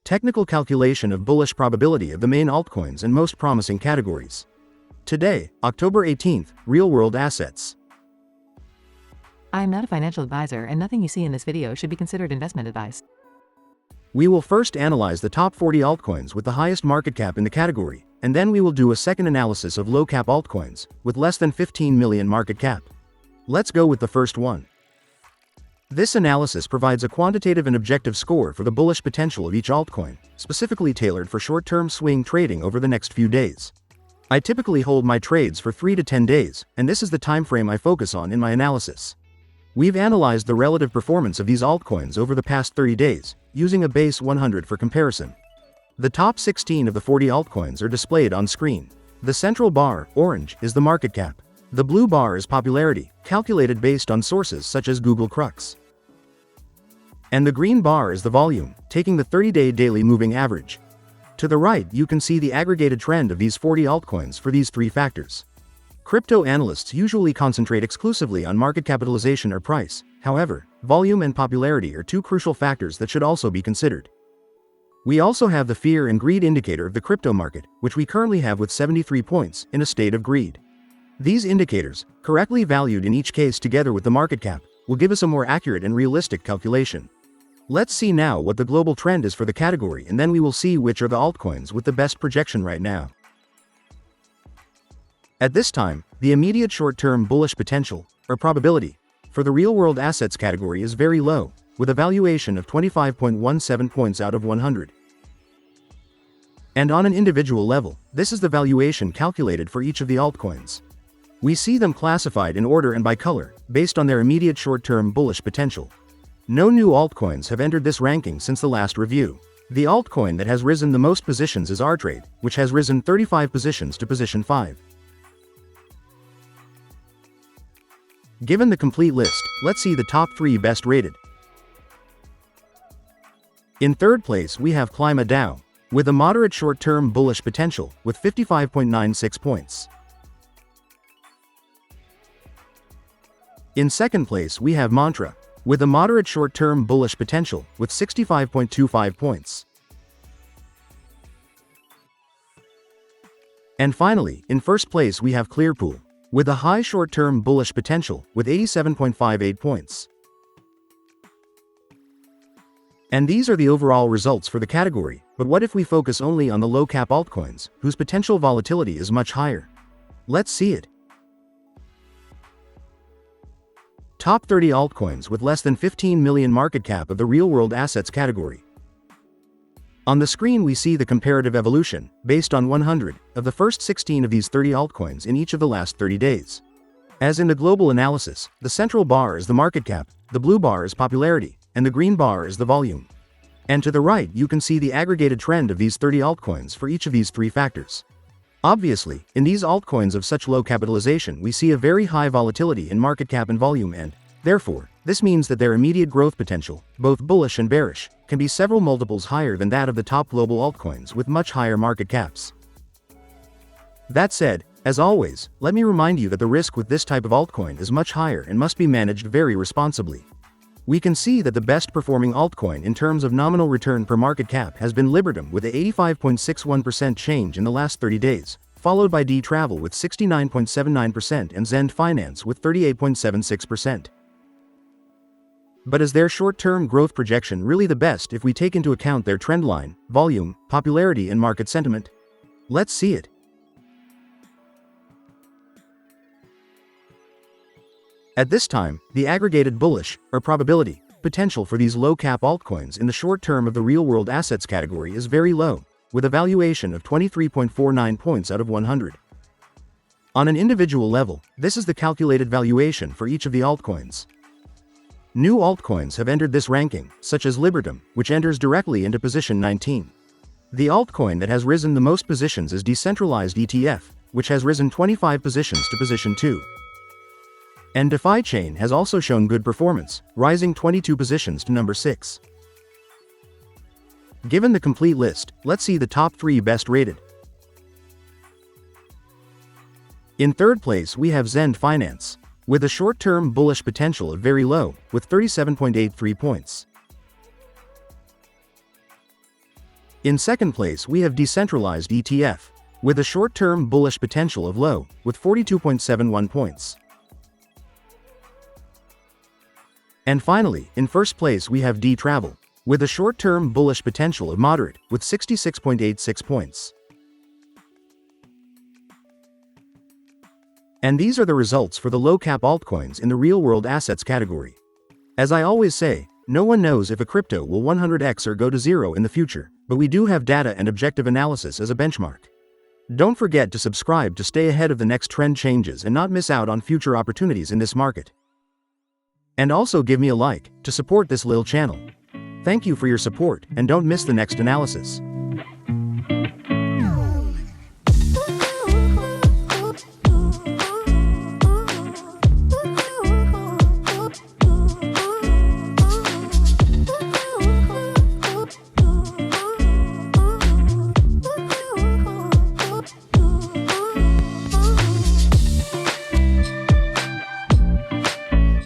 Technical calculation of bullish probability of the main altcoins and most promising categories. Today, October 18th, real-world assets. I am not a financial advisor and nothing you see in this video should be considered investment advice. We will first analyze the top 40 altcoins with the highest market cap in the category, and then we will do a second analysis of low-cap altcoins, with less than 15 million market cap. Let's go with the first one. This analysis provides a quantitative and objective score for the bullish potential of each altcoin, specifically tailored for short-term swing trading over the next few days. I typically hold my trades for 3 to 10 days, and this is the time frame I focus on in my analysis. We've analyzed the relative performance of these altcoins over the past 30 days, using a base 100 for comparison. The top 16 of the 40 altcoins are displayed on screen. The central bar, orange, is the market cap. The blue bar is popularity, calculated based on sources such as Google Crux. And the green bar is the volume, taking the 30-day daily moving average. To the right, you can see the aggregated trend of these 40 altcoins for these three factors. Crypto analysts usually concentrate exclusively on market capitalization or price. However, volume and popularity are two crucial factors that should also be considered. We also have the fear and greed indicator of the crypto market, which we currently have with 73 points, in a state of greed. These indicators, correctly valued in each case together with the market cap, will give us a more accurate and realistic calculation. Let's see now what the global trend is for the category, and then we will see which are the altcoins with the best projection right now. At this time, the immediate short-term bullish potential, or probability, for the real-world assets category is very low, with a valuation of 25.17 points out of 100. And on an individual level, this is the valuation calculated for each of the altcoins. We see them classified in order and by color, based on their immediate short-term bullish potential. No new altcoins have entered this ranking since the last review. The altcoin that has risen the most positions is RTrade, which has risen 35 positions to position 5. Given the complete list, let's see the top 3 best rated. In third place we have KlimaDAO, with a moderate short-term bullish potential, with 55.96 points. In second place we have Mantra, with a moderate short-term bullish potential, with 65.25 points. And finally, in first place we have Clearpool, with a high short-term bullish potential, with 87.58 points. And these are the overall results for the category, but what if we focus only on the low-cap altcoins, whose potential volatility is much higher? Let's see it. Top 30 altcoins with less than 15 million market cap of the real-world assets category. On the screen we see the comparative evolution, based on 100, of the first 16 of these 30 altcoins in each of the last 30 days. As in the global analysis, the central bar is the market cap, the blue bar is popularity, and the green bar is the volume. And to the right you can see the aggregated trend of these 30 altcoins for each of these three factors. Obviously, in these altcoins of such low capitalization we see a very high volatility in market cap and volume, and, therefore, this means that their immediate growth potential, both bullish and bearish, can be several multiples higher than that of the top global altcoins with much higher market caps. That said, as always, let me remind you that the risk with this type of altcoin is much higher and must be managed very responsibly. We can see that the best performing altcoin in terms of nominal return per market cap has been Liberatum with a 85.61% change in the last 30 days, followed by D-Travel with 69.79% and Xend Finance with 38.76%. But is their short-term growth projection really the best if we take into account their trendline, volume, popularity and market sentiment? Let's see it. At this time, the aggregated bullish, or probability, potential for these low-cap altcoins in the short term of the real-world assets category is very low, with a valuation of 23.49 points out of 100. On an individual level, this is the calculated valuation for each of the altcoins. New altcoins have entered this ranking, such as Liberatum, which enters directly into position 19. The altcoin that has risen the most positions is Decentralized ETF, which has risen 25 positions to position 2. And DeFi Chain has also shown good performance, rising 22 positions to number 6. Given the complete list, let's see the top 3 best rated. In third place we have Xend Finance, with a short-term bullish potential of very low, with 37.83 points. In second place we have Decentralized ETF, with a short-term bullish potential of low, with 42.71 points. And finally, in first place we have TRVL, with a short-term bullish potential of moderate, with 66.86 points. And these are the results for the low-cap altcoins in the real-world assets category. As I always say, no one knows if a crypto will 100x or go to zero in the future, but we do have data and objective analysis as a benchmark. Don't forget to subscribe to stay ahead of the next trend changes and not miss out on future opportunities in this market. And also give me a like to support this little channel. Thank you for your support and don't miss the next analysis.